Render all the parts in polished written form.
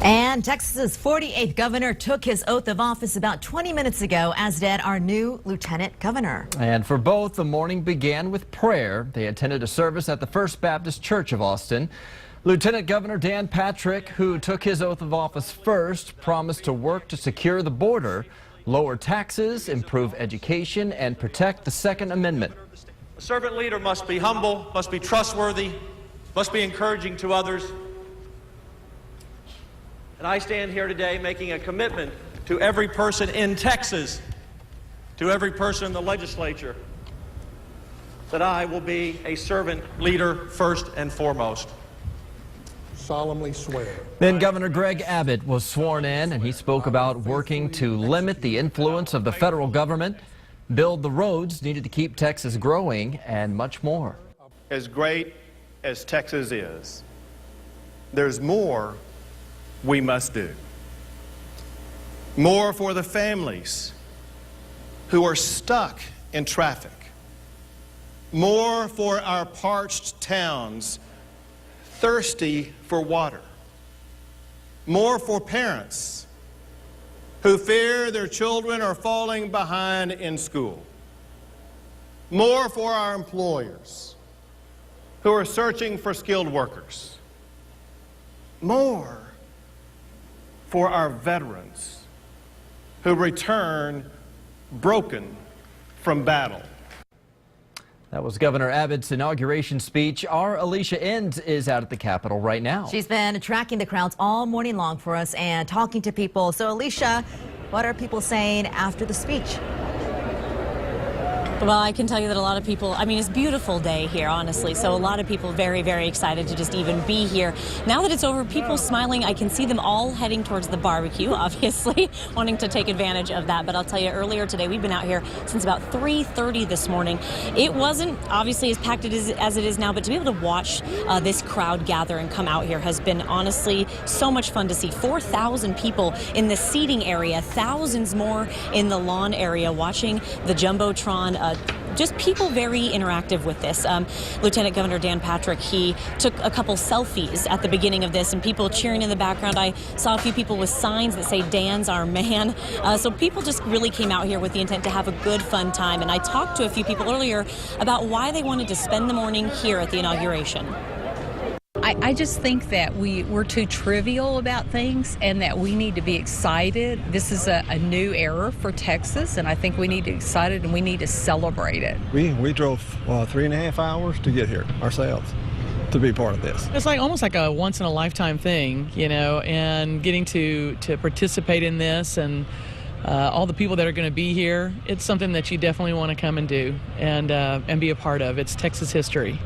And Texas's 48th governor took his oath of office about 20 minutes ago, as did our new lieutenant governor. And for both, the morning began with prayer. They attended a service at the First Baptist Church of Austin. Lieutenant Governor Dan Patrick, who took his oath of office first, promised to work to secure the border, lower taxes, improve education, and protect the Second Amendment. A servant leader must be humble, must be trustworthy, must be encouraging to others. And I stand here today making a commitment to every person in Texas, to every person in the legislature, that I will be a servant leader first and foremost. Solemnly swear. Then Governor Greg Abbott was sworn in, and he spoke about working to limit the influence of the federal government, build the roads needed to keep Texas growing, and much more. As great as Texas is, there's more we must do. More for the families who are stuck in traffic. More for our parched towns thirsty for water. More for parents who fear their children are falling behind in school. More for our employers who are searching for skilled workers. More for our veterans who return broken from battle. That was Governor Abbott's inauguration speech. Our Alicia Enns is out at the Capitol right now. She's been tracking the crowds all morning long for us and talking to people. So, Alicia, what are people saying after the speech? Well, I can tell you that a lot of people, it's a beautiful day here, honestly. So a lot of people very, very excited to just even be here. Now that it's over, people smiling. I can see them all heading towards the barbecue, obviously, wanting to take advantage of that. But I'll tell you, earlier today, we've been out here since about 3:30 this morning. It wasn't obviously as packed as it is now, but to be able to watch this crowd gather and come out here has been honestly so much fun to see. 4,000 people in the seating area, thousands more in the lawn area watching the Jumbotron. Just people very interactive with this. Lieutenant Governor Dan Patrick, he took a couple selfies at the beginning of this and people cheering in the background. I saw a few people with signs that say "Dan's our man." So people just really came out here with the intent to have a good, fun time. And I talked to a few people earlier about why they wanted to spend the morning here at the inauguration. I just think that we're too trivial about things and that we need to be excited. This is a new era for Texas, and I think we need to be excited and we need to celebrate it. We drove 3.5 hours to get here ourselves to be part of this. It's almost like a once-in-a-lifetime thing, and getting to participate in this and all the people that are going to be here. It's something that you definitely want to come and do and be a part of. It's Texas history.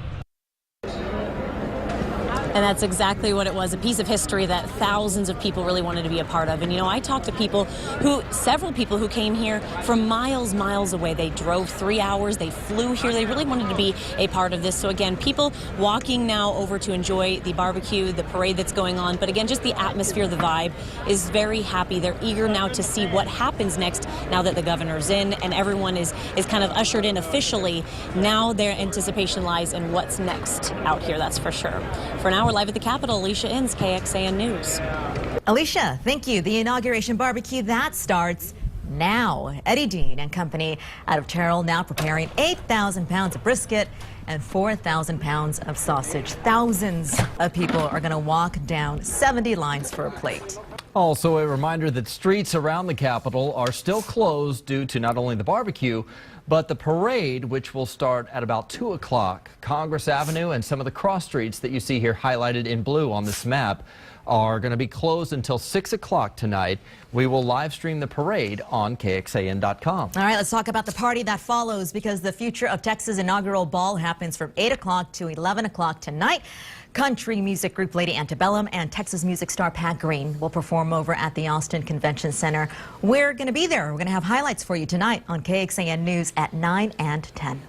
And that's exactly what it was, a piece of history that thousands of people really wanted to be a part of. And, I talked to several people who came here from miles away. They drove 3 hours, they flew here, they really wanted to be a part of this. So again, people walking now over to enjoy the barbecue, the parade that's going on. But again, just the atmosphere, the vibe is very happy. They're eager now to see what happens next now that the governor's in and everyone is kind of ushered in officially. Now their anticipation lies in what's next out here, that's for sure. For now, we're live at the Capitol. Alicia Enns, KXAN News. Alicia, thank you. The inauguration barbecue, that starts now. Eddie Dean and company out of Terrell now preparing 8,000 pounds of brisket and 4,000 pounds of sausage. Thousands of people are going to walk down 70 lines for a plate. Also, a reminder that streets around the Capitol are still closed due to not only the barbecue, but the parade, which will start at about 2 o'clock. Congress Avenue and some of the cross streets that you see here highlighted in blue on this map are going to be closed until 6 o'clock tonight. We will live stream the parade on KXAN.com. All right, let's talk about the party that follows, because the Future of Texas inaugural ball happens from 8 o'clock to 11 o'clock tonight. Country music group Lady Antebellum and Texas music star Pat Green will perform over at the Austin Convention Center. We're going to be there. We're going to have highlights for you tonight on KXAN News at 9 and 10.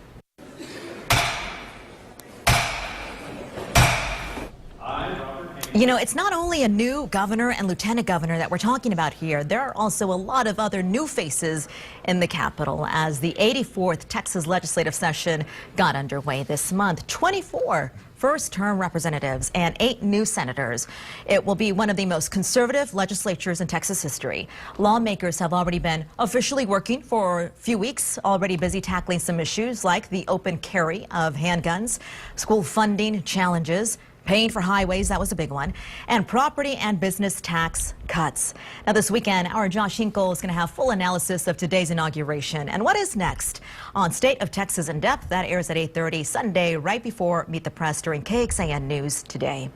It's not only a new governor and lieutenant governor that we're talking about here. There are also a lot of other new faces in the Capitol as the 84th Texas legislative session got underway this month. 24 first-term representatives and 8 new senators. It will be one of the most conservative legislatures in Texas history. Lawmakers have already been officially working for a few weeks, already busy tackling some issues like the open carry of handguns, school funding challenges, paying for highways, that was a big one, and property and business tax cuts. Now this weekend, our Josh Hinkle is going to have full analysis of today's inauguration and what is next on State of Texas in Depth. That airs at 8:30 Sunday right before Meet the Press during KXAN News Today.